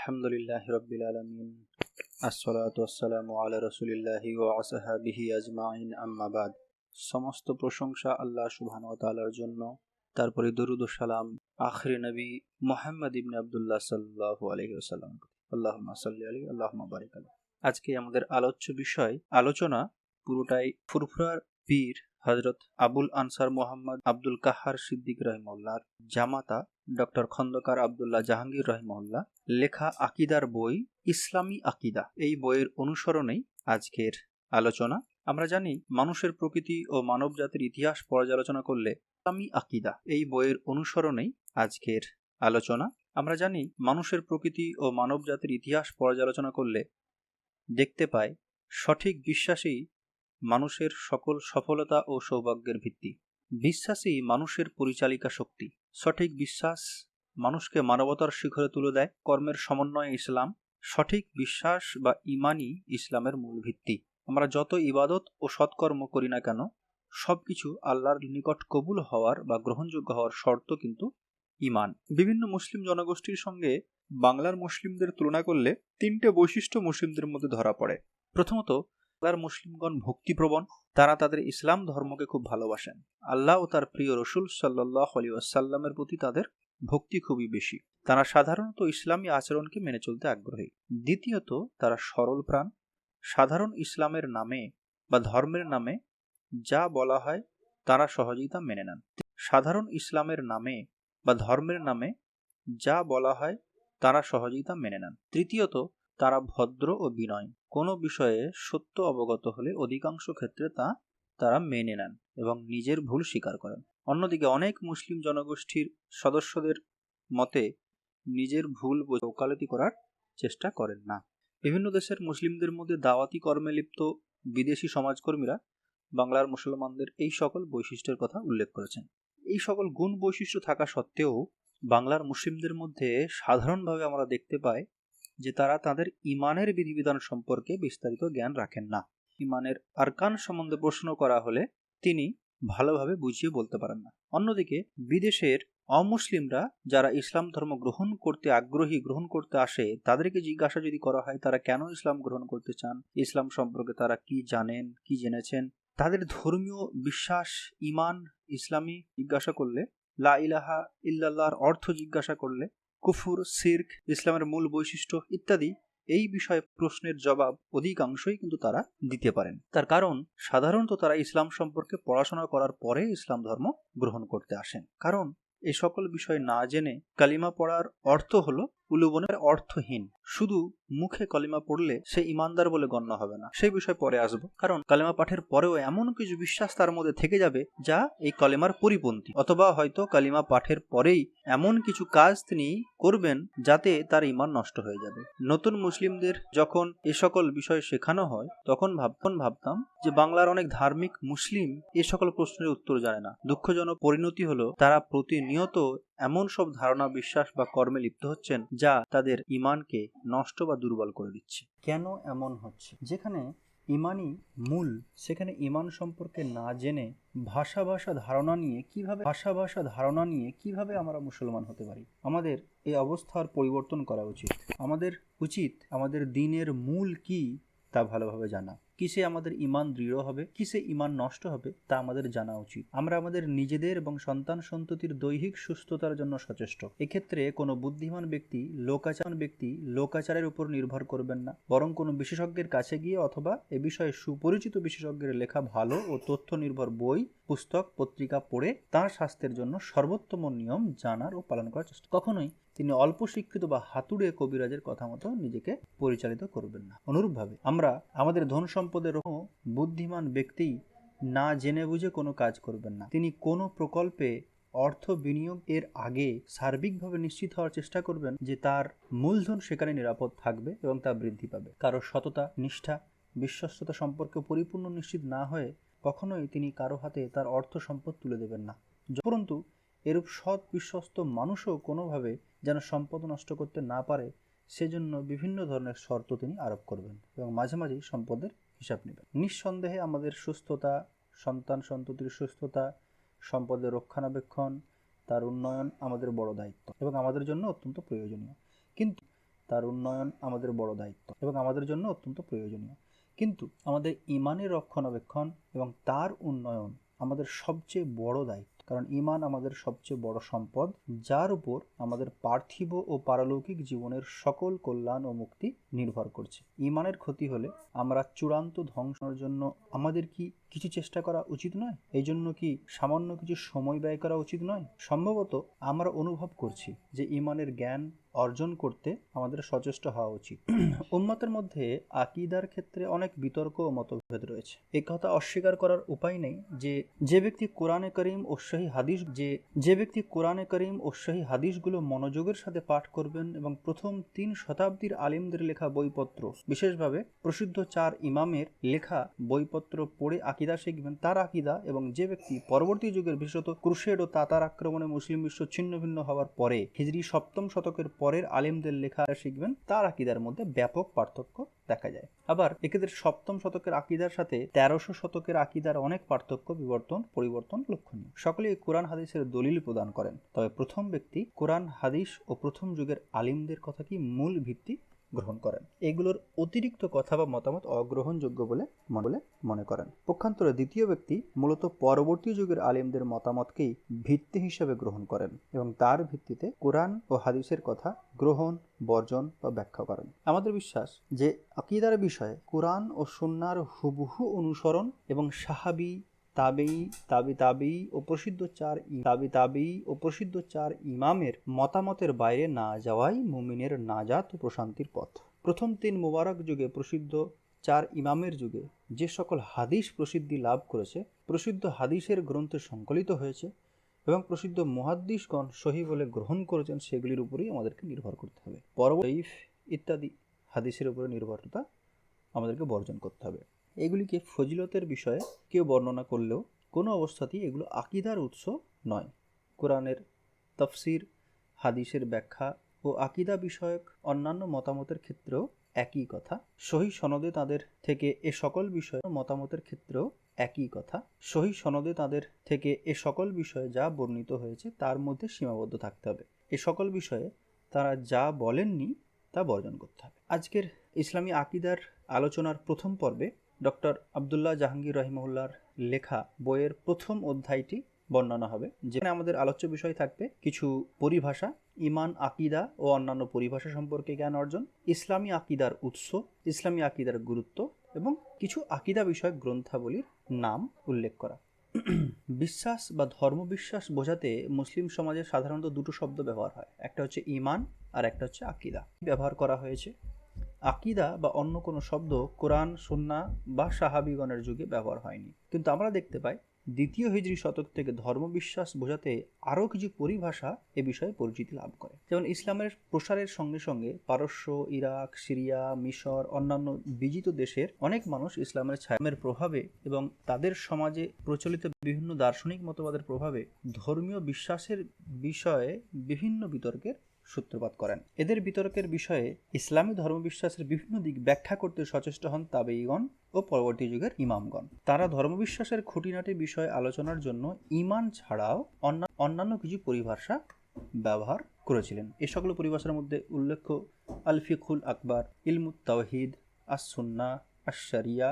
আলহামদুলিল্লাহি রাব্বিল আলামিন আসসালাতু ওয়াসসালামু আলা রাসূলিল্লাহি ওয়া আসহাবিহি আজমাইন আম্মা বাদ। সমস্ত প্রশংসা আল্লাহ সুবহানাহু ওয়া তাআলার জন্য। তারপরে দরুদ ও সালাম আখিরি নবী মুহাম্মদ ইবনে আব্দুল্লাহ সাল্লাল্লাহু আলাইহি ওয়াসাল্লাম। আল্লাহুম্মা সাল্লি আলাইহি আল্লাহুম্মা বারিক আলাইহি। আজকে আমাদের আলোচনা পুরোটাই ফুরফুরার পীর হযরত আবুল আনসার মোহাম্মদ আব্দুল কাহ্হার সিদ্দিক রাহিমাহুল্লাহর জামাতা ডক্টর খন্দকার আব্দুল্লাহ জাহাঙ্গীর রাহিমাহুল্লাহ লেখা আকিদার বই ইসলামী আকিদা। এই বইয়ের অনুসরণেই আজকের আলোচনা। আমরা জানি মানুষের প্রকৃতি ও মানব জাতির ইতিহাস পর্যালোচনা করলে ইসলামী আকিদা এই বইয়ের অনুসরণেই আজকের আলোচনা। আমরা জানি মানুষের প্রকৃতি ও মানব জাতির ইতিহাস পর্যালোচনা করলে দেখতে পাই সঠিক বিশ্বাসই মানুষের সকল সফলতা ও সৌভাগ্যের ভিত্তি। বিশ্বাসই মানুষের পরিচালিকা শক্তি। সঠিক বিশ্বাস মানুষকে মানবতার শিখরে তুলে দেয়। কর্মের সমন্বয়ে ইসলাম। সঠিক বিশ্বাস বা ঈমানই ইসলামের মূল ভিত্তি। আমরা যত ইবাদত ও সৎকর্ম করি না কেন সবকিছু আল্লাহর নিকট কবুল হওয়ার বা গ্রহণযোগ্য হওয়ার শর্ত কিন্তু ঈমান। বিভিন্ন মুসলিম জনগোষ্ঠীর সঙ্গে বাংলার মুসলিমদের তুলনা করলে তিনটে বৈশিষ্ট্য মুসলিমদের মধ্যে ধরা পড়ে। প্রথমত, বাংলার মুসলিমগণ ভক্তিপ্রবণ। তারা তাদের ইসলাম ধর্মকে খুব ভালোবাসেন। আল্লাহ ও তার প্রিয় রসুল সাল্লাল্লাহু আলাইহি ওয়াসাল্লামের প্রতি তাদের ভক্তি খুবই বেশি। তারা সাধারণত ইসলামী আচরণকে মেনে চলতে আগ্রহী। দ্বিতীয়ত, তারা সরল প্রাণ। সাধারণ ইসলামের নামে বা ধর্মের নামে যা বলা হয় তারা সহজেই তা মেনে নেন। সাধারণ ইসলামের নামে বা ধর্মের নামে যা বলা হয় তারা সহজেই তা মেনে নেন। তৃতীয়ত, তারা ভদ্র ও বিনয়। কোনো বিষয়ে সত্য অবগত হলে অধিকাংশ ক্ষেত্রে তারা মেনে নেন এবং নিজের ভুল স্বীকার করেন। অন্যদিকে অনেক মুসলিম জনগোষ্ঠীর সদস্যদের মতে নিজের ভুল বুঝে ওকালতি করার চেষ্টা করেন না। বিভিন্ন দেশের মুসলিমদের মধ্যে দাওয়াতি কর্মে লিপ্ত বিদেশি সমাজকর্মীরা বাংলার মুসলমানদের এই সকল বৈশিষ্ট্যের কথা উল্লেখ করেছেন। এই সকল গুণ বৈশিষ্ট্য থাকা সত্ত্বেও বাংলার মুসলিমদের মধ্যে সাধারণভাবে আমরা দেখতে পাই যে তারা তাদের ঈমানের বিধিবিধান সম্পর্কে বিস্তারিত জ্ঞান রাখেন না। ঈমানের আরকান সম্বন্ধে প্রশ্ন করা হলে তিনি ভালোভাবে বুঝিয়ে বলতে পারেন না। অন্যদিকে বিদেশের অমুসলিমরা যারা ইসলাম ধর্ম গ্রহণ করতে আসে তাদেরকে জিজ্ঞাসা যদি করা হয় তারা কেন ইসলাম গ্রহণ করতে চান, ইসলাম সম্পর্কে তারা কি জানেন, কি জেনেছেন, তাদের ধর্মীয় বিশ্বাস ঈমান ইসলামী জিজ্ঞাসা করলে, লা ইলাহা ইল্লাল্লাহর অর্থ জিজ্ঞাসা করলে, কুফর, শিরক, ইসলামের মূল বৈশিষ্ট্য ইত্যাদি এই বিষয়ে প্রশ্নের জবাব অধিকাংশই কিন্তু তারা দিতে পারেন। তার কারণ সাধারণত তারা ইসলাম সম্পর্কে পড়াশোনা করার পরে ইসলাম ধর্ম গ্রহণ করতে আসেন। কারণ এই সকল বিষয় না জেনে কালিমা পড়ার অর্থ হলো উলুবনের অর্থহীন। শুধু মুখে কালিমা পড়লে সে ইমানদার বলে গণ্য হবে না। সেই বিষয় পরে আসবো। কারণ কালিমা পাঠের পরেও এমন কিছু বিশ্বাস তার মধ্যে থেকে যাবে যা এই কালিমার পরিপন্থী, অথবা হয়তো কালিমা পাঠের পরেই এমন কিছু কাজ তিনি করবেন যাতে তার ঈমান নষ্ট হয়ে যাবে। নতুন মুসলিমদের যখন এ সকল বিষয় শেখানো হয় তখন ভাবতাম যে বাংলার অনেক ধার্মিক মুসলিম এ সকল প্রশ্নের উত্তর জানে না। দুঃখজনক পরিণতি হলো তারা প্রতিনিয়ত এমন সব ধারণা, বিশ্বাস বা কর্মে লিপ্ত হচ্ছেন যা তাদের ঈমানকে নষ্ট বা দুর্বল করে দিচ্ছে। কেন এমন হচ্ছে? যেখানে ঈমানই মূল সেখানে ঈমান সম্পর্কে না জেনে ভাষা ধারণা নিয়ে কিভাবে আমরা মুসলমান হতে পারি? আমাদের এই অবস্থার পরিবর্তন করা উচিত। আমাদের দ্বীনের মূল কি তা ভালোভাবে জানা। কিসে আমাদের ঈমান দৃঢ় হবে, কিসে ঈমান নষ্ট হবে তা আমাদের জানা উচিত। আমরা আমাদের নিজেদের এবং সন্তান সন্ততির দৈহিক সুস্থতার জন্য সচেষ্ট। এক্ষেত্রে কোনো বুদ্ধিমান ব্যক্তি লোকাচারের উপর নির্ভর করবেন না, বরং কোনো বিশেষজ্ঞের কাছে গিয়ে অথবা এ বিষয়ে সুপরিচিত বিশেষজ্ঞের লেখা ভালো ও তথ্য নির্ভর বই, পুস্তক, পত্রিকা পড়ে তাঁর স্বাস্থ্যের জন্য সর্বোত্তম নিয়ম জানার ও পালন করার চেষ্টা। কখনোই তিনি অল্প শিক্ষিত বা হাতুড়ে কবিরাজের কথা মতো নিজেকে পরিচালিত করবেন না। অনুরূপভাবে আমরা আমাদের ধন সম্পদের বুদ্ধিমান ব্যক্তি না জেনে বুঝে কোনো কাজ করবেন না। তিনি কোনো প্রকল্পে অর্থ বিনিয়োগ এর আগে সার্বিকভাবে নিশ্চিত হওয়ার চেষ্টা করবেন যে তার মূলধন সেখানে নিরাপদ থাকবে এবং তা বৃদ্ধি পাবে। কারো সততা, নিষ্ঠা, বিশ্বস্ততা সম্পর্কে পরিপূর্ণ নিশ্চিত না হয়ে কখনোই তিনি কারো হাতে তার অর্থ সম্পদ তুলে দেবেন না। উপরন্তু এরূপ সৎ বিশ্বস্ত মানুষও কোনোভাবে যেন সম্পদ নষ্ট করতে না পারে সেজন্য বিভিন্ন ধরনের শর্ত তিনি আরোপ করবেন এবং মাঝে মাঝেই সম্পদের হিসাব নেবেন। নিঃসন্দেহে আমাদের সুস্থতা, সন্তান সন্ততির সুস্থতা, সম্পদের রক্ষণাবেক্ষণ, তার উন্নয়ন আমাদের বড় দায়িত্ব এবং আমাদের জন্য অত্যন্ত প্রয়োজনীয়। কিন্তু তার উন্নয়ন আমাদের বড় দায়িত্ব এবং আমাদের জন্য অত্যন্ত প্রয়োজনীয়। কিন্তু আমাদের ঈমানের রক্ষণাবেক্ষণ এবং তার উন্নয়ন আমাদের সবচেয়ে বড় দায়িত্ব, কারণ ঈমান আমাদের সবচেয়ে বড় সম্পদ, যার উপর আমাদের পার্থিব ও পারলৌকিক জীবনের সকল কল্যাণ ও মুক্তি নির্ভর করছে। ঈমানের ক্ষতি হলে আমরা চূড়ান্ত ধ্বংসের জন্য আমাদের কি কিছু চেষ্টা করা উচিত নয়? এই জন্য কি সামান্য কিছু সময় ব্যয় করা উচিত নয়? সম্ভবত আমরা অনুভব করছি যে ঈমানের জ্ঞান অর্জন করতে আমাদের সচেষ্ট হওয়া উচিত। উম্মতের মধ্যে আকীদার ক্ষেত্রে অনেক বিতর্ক ও মতভেদ রয়েছে। এই কথা অস্বীকার করার উপায় নেই যে ব্যক্তি কোরআনে করিম ও সহিহ হাদিসগুলো মনোযোগের সাথে পাঠ করবেন এবং প্রথম 3 শতাব্দীর আলিমদের লেখা বইপত্র, বিশেষভাবে প্রসিদ্ধ 4 ইমামের লেখা বইপত্র পড়ে আকীদা শিখবেন, তার আকীদা, এবং যে ব্যক্তি পরবর্তী যুগের বিশেষত ক্রুসেড ও তাতার আক্রমণে মুসলিম বিশ্ব ছিন্ন ভিন্ন হওয়ার পরে হিজরি 7ম শতকের পরের আলিমদের লেখা শিখবেন, তার আকীদার মধ্যে ব্যাপক পার্থক্য দেখা যায়। আবার এক্ষেত্রে 7ম শতকের আকীদার সাথে 1300 শতকের আকীদার অনেক পার্থক্য পরিবর্তন লক্ষণীয়। সকলেই কোরআন হাদিসের দলিল প্রদান করেন, তবে প্রথম ব্যক্তি কোরআন হাদিস ও প্রথম যুগের আলিমদের কথা কি মূল ভিত্তি গ্রহণ করেন। এগুলোর অতিরিক্ত কথা বা মতামত অগ্রহণযোগ্য বলে মনে করেন। পক্ষান্তরে দ্বিতীয় ব্যক্তি মূলত পরবর্তী যুগের আলিমদের মতামতকেই ভিত্তি হিসেবে গ্রহণ করেন এবং তার ভিত্তিতে কোরআন ও হাদিসের কথা গ্রহণ, বর্জন বা ব্যাখ্যা করেন। আমাদের বিশ্বাস যে আকীদার বিষয়ে কোরআন ও সুন্নাহর হুবহু অনুসরণ এবং সাহাবী, তাবেঈ ও প্রসিদ্ধ 4 ইমামের মতামতের বাইরে না যাওয়াই মুমিনের নাজাত ও প্রশান্তির পথ। প্রথম 3 মুবারক যুগে প্রসিদ্ধ 4 ইমামের যুগে যে সকল হাদিস প্রসিদ্ধি লাভ করেছে, প্রসিদ্ধ হাদিসের গ্রন্থে সংকলিত হয়েছে এবং প্রসিদ্ধ মুহাদ্দিসগণ সহিহ বলে গ্রহণ করেছেন, সেগুলির উপরেই আমাদেরকে নির্ভর করতে হবে। পরবর্তী ইত্যাদি হাদিসের উপরে নির্ভরতা আমাদেরকে বর্জন করতে হবে। এগুলিকে ফজিলতের বিষয়ে কেউ বর্ণনা করলেও কোনো অবস্থাতেই এগুলো আকীদার উৎস নয়। কোরআনের তাফসির, হাদিসের ব্যাখ্যা ও আকীদা বিষয়ক অন্যান্য মতামতের ক্ষেত্রেও একই কথা। সহিহ সনদে তাদের থেকে এ সকল বিষয়ে যা বর্ণিত হয়েছে তার মধ্যে সীমাবদ্ধ থাকতে হবে। এ সকল বিষয়ে তারা যা বলেননি তা বর্জন করতে হবে। আজকের ইসলামী আকীদার আলোচনার প্রথম পর্বে ডক্টর আব্দুল্লাহ জাহাঙ্গীর রাহিমাহুল্লাহর লেখা বইয়ের প্রথম অধ্যায়টি বর্ণনা হবে, যেখানে আমাদের আলোচ্য বিষয় থাকবে কিছু পরিভাষা, ঈমান, আকীদা ও অন্যান্য পরিভাষা সম্পর্কে জ্ঞান অর্জন, ইসলামী আকীদার উৎস, ইসলামী আকীদার গুরুত্ব এবং কিছু আকীদা বিষয়ক গ্রন্থাবলীর নাম উল্লেখ করা। বিশ্বাস বা ধর্মবিশ্বাস বোঝাতে মুসলিম সমাজে সাধারণত দুটো শব্দ ব্যবহার হয়, একটা হচ্ছে ঈমান আর একটা হচ্ছে আকীদা ব্যবহার করা হয়েছে। আকীদা বা অন্য কোনো শব্দ কোরআন, সুন্নাহ বা সাহাবীগণের যুগে ব্যবহার হয়নি, কিন্তু আমরা দেখতে পাই দ্বিতীয় হিজরি শতক থেকে ধর্মবিশ্বাস বোঝাতে আরও কিছু পরিভাষা এ বিষয়ে পরিচিতি লাভ করে। যেমন ইসলামের প্রসারের সঙ্গে সঙ্গে পারস্য, ইরাক, সিরিয়া, মিশর, অন্যান্য বিজিত দেশের অনেক মানুষ ইসলামের ছায়ার প্রভাবে এবং তাদের সমাজে প্রচলিত বিভিন্ন দার্শনিক মতবাদের প্রভাবে ধর্মীয় বিশ্বাসের বিষয়ে বিভিন্ন বিতর্কের সূত্রপাত করেন। এদের বিতর্কের বিষয়ে ইসলামী ধর্মবিশ্বাসের বিভিন্ন দিক ব্যাখ্যা করতে সচেষ্ট হন তাবেঈগণ ও পরবর্তী যুগের ইমামগণ। তারা ধর্মবিশ্বাসের খুঁটিনাটি বিষয়ে আলোচনার জন্য ঈমান ছাড়াও অন্যান্য কিছু পরিভাষা ব্যবহার করেছিলেন। এ সকল পরিভাষার মধ্যে উল্লেখ্য আল ফিকহুল আকবার, ইলমুত তাওহীদ, আস-সুন্নাহ, আশ-শরিয়া,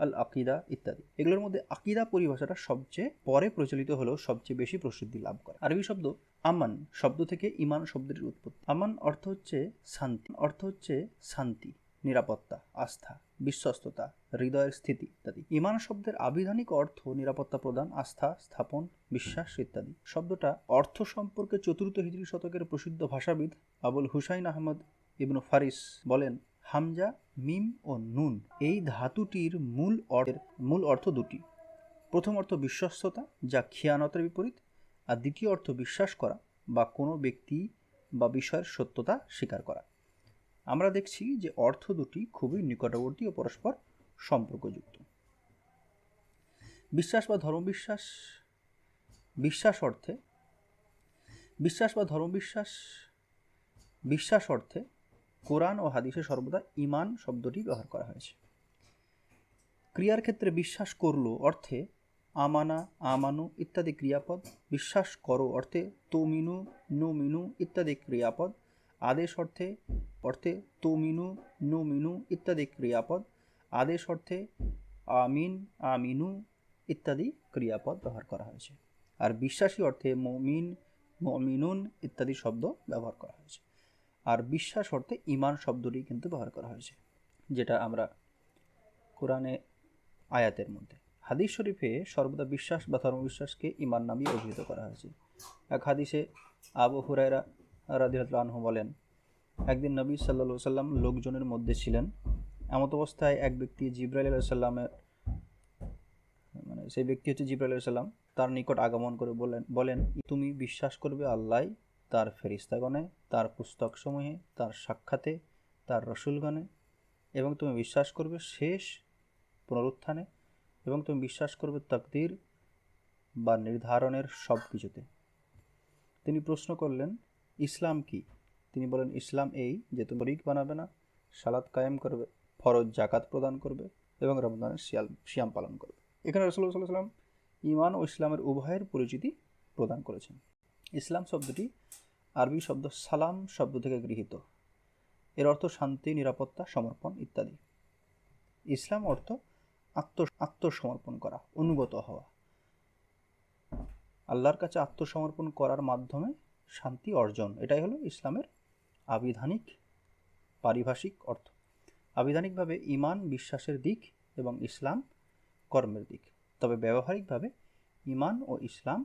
আল আকীদা ইত্যাদি। এগুলোর মধ্যে আকীদা পরিভাষাটা সবচেয়ে পরে প্রচলিত হলেও সবচেয়ে বেশি প্রসিদ্ধি লাভ করে। আরবি শব্দ আমান শব্দ থেকে ঈমান শব্দের উৎপত্তি। আমান অর্থ হচ্ছে শান্তি, নিরাপত্তা, আস্থা, বিশ্বস্ততা, হৃদয়ের স্থিতি ইত্যাদি। ঈমান শব্দের আবিধানিক অর্থ নিরাপত্তা প্রদান, আস্থা স্থাপন, বিশ্বাস ইত্যাদি। শব্দটা অর্থ সম্পর্কে 4th হিজরি শতকের প্রসিদ্ধ ভাষাবিদ আবুল হুসাইন আহমদ ইবনু ফারিস বলেন, হামজা, মিম ও নুন এই ধাতুটির মূল অর্থ দুটি। প্রথম অর্থ বিশ্বস্ততা, যা খিয়ানতের বিপরীত, আর দ্বিতীয় অর্থ বিশ্বাস করা বা কোনো ব্যক্তি বা বিষয়ের সত্যতা স্বীকার করা। আমরা দেখছি যে অর্থ দুটি খুবই নিকটবর্তী ও পরস্পর সম্পর্কযুক্ত। বিশ্বাস বা ধর্মবিশ্বাস অর্থে কোরআন ও হাদিসে সর্বদা ঈমান শব্দটি ব্যবহার করা হয়েছে। ক্রিয়ার ক্ষেত্রে বিশ্বাস করলো অর্থে আমানা, আমানু ইত্যাদি ক্রিয়াপদ, বিশ্বাস করো অর্থে তুমিনু, নুমিনু ইত্যাদি ক্রিয়াপদ, আদেশ অর্থে অর্থে তুমিনু, নুমিনু ইত্যাদি ক্রিয়াপদ, আদেশ অর্থে আমিন, আমিনু ইত্যাদি ক্রিয়াপদ ব্যবহার করা হয়েছে। আর বিশ্বাসী অর্থে মুমিন, মুমিনুন ইত্যাদি শব্দ ব্যবহার করা হয়েছে। আর বিশ্বাস অর্থে ঈমান শব্দটি কিন্তু ব্যবহার করা হয়েছে, যেটা আমরা কোরআনে আয়াতের মধ্যে। হাদিস শরীফে সর্বদা বিশ্বাস বা ধর্মবিশ্বাসকে ঈমান নামে অভিহিত করা হয়েছে। এক হাদিসে আবু হুরায়রা রাদিয়াল্লাহু আনহু বলেন, একদিন নবী সাল্লাল্লাহু আলাইহি সাল্লাম লোকজনের মধ্যে ছিলেন। এমত অবস্থায় এক ব্যক্তি জিবরাইল আলাইহিস সালামের সেই ব্যক্তি হচ্ছে জিবরাইল আলাইহিস সালাম, তার নিকট আগমন করে বলেন তুমি বিশ্বাস করবে আল্লাহ, তার ফেরেশতাগণে, তার পুস্তকসমূহে, তার সাক্ষাতে, তার রসুলগণে, এবং তুমি বিশ্বাস করবে শেষ পুনরুত্থানে, এবং তুমি বিশ্বাস করবে তাকদীর বা নির্ধারণের সব কিছুতে। তিনি প্রশ্ন করলেন, ইসলাম কি? তিনি বলেন, ইসলাম এই যে তুমি শরীক বানাবে না, সালাত কায়েম করবে, ফরজ জাকাত প্রদান করবে এবং রমজানের সিয়াম পালন করবে। এখানে রাসূলুল্লাহ সাল্লাল্লাহু আলাইহি ওয়াসাল্লাম ঈমান ও ইসলামের উভয়ের পরিচিতি প্রদান করেছেন। ইসলাম শব্দটি আরবি শব্দ সালাম শব্দ থেকে গৃহীত। এর অর্থ শান্তি, নিরাপত্তা, সমর্পণ ইত্যাদি। ইসলাম অর্থ আত্মসমর্পণ করা, অনুগত হওয়া। আল্লাহর কাছে আত্মসমর্পণ করার মাধ্যমে শান্তি অর্জন, এটাই হলো ইসলামের আবিধানিক পারিভাষিক অর্থ। আবিধানিকভাবে ঈমান বিশ্বাসের দিক এবং ইসলাম কর্মের দিক, তবে ব্যবহারিকভাবে ঈমান ও ইসলাম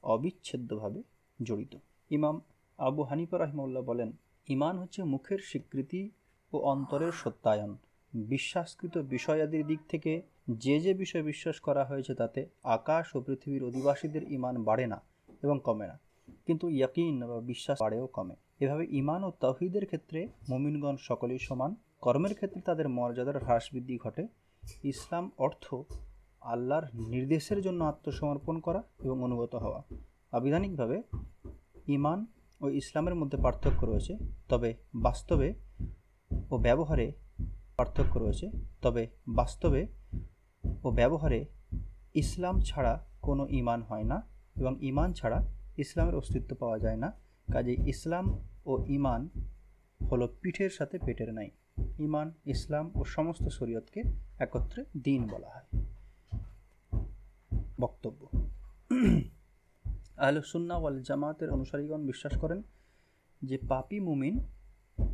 অবিচ্ছেদ্যভাবে জড়িত। ইমাম আবু হানিফা রাহিমাহুল্লাহ বলেন, ঈমান হচ্ছে মুখের স্বীকৃতি ও অন্তরের সত্যায়ন। বিশ্বাসকৃত বিষয়াদির দিক থেকে যে যে বিষয় বিশ্বাস করা হয়েছে তাতে আকাশ ও পৃথিবীর অধিবাসীদের ঈমান বাড়ে না এবং কমে না, কিন্তু ইয়াকিন বা বিশ্বাস বাড়েও কমে। এভাবে ঈমান ও তাওহীদের ক্ষেত্রে মুমিনগণ সকলেই সমান, কর্মের ক্ষেত্রে তাদের মর্যাদার হ্রাস বৃদ্ধি ঘটে। ইসলাম অর্থ আল্লাহর নির্দেশের জন্য আত্মসমর্পণ করা এবং অনুগত হওয়া। আবিধানিকভাবে ঈমান ও ইসলামের মধ্যে পার্থক্য রয়েছে, তবে বাস্তবে ইসলাম ছাড়া কোনো ঈমান হয় না এবং ঈমান ছাড়া ইসলামের অস্তিত্ব পাওয়া যায় না। কাজেই ইসলাম ও ঈমান হলো পিঠের সাথে পেটের ন্যায়। ঈমান, ইসলাম ও সমস্ত শরীয়তকে একত্রে দ্বীন বলা হয়। বক্তব্য: আহলুস সুন্নাহ ওয়াল জামাতের অনুসারীগণ বিশ্বাস করেন যে পাপী মুমিন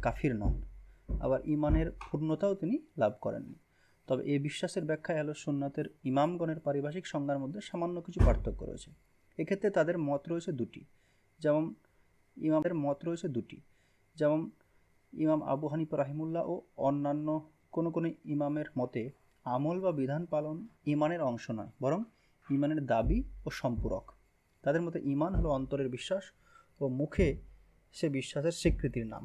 কাফির নন, আবার ঈমানের পূর্ণতাও তিনি লাভ করেননি। তবে এই বিশ্বাসের ব্যাখ্যায় আহলুস সুন্নাতের ইমামগণের পারিভাষিক সংজ্ঞার মধ্যে সামান্য কিছু পার্থক্য রয়েছে। এক্ষেত্রে তাদের মত রয়েছে দুটি, যেমন ইমাম আবু হানিফা রাহিমাহুল্লাহ ও অন্যান্য কোনো ইমামের মতে আমল বা বিধান পালন ঈমানের অংশ নয়, বরং ঈমানের দাবি ও সম্পূরক। তাদের মতে ঈমান হলো অন্তরের বিশ্বাস ও মুখে সে বিশ্বাসের স্বীকৃতির নাম।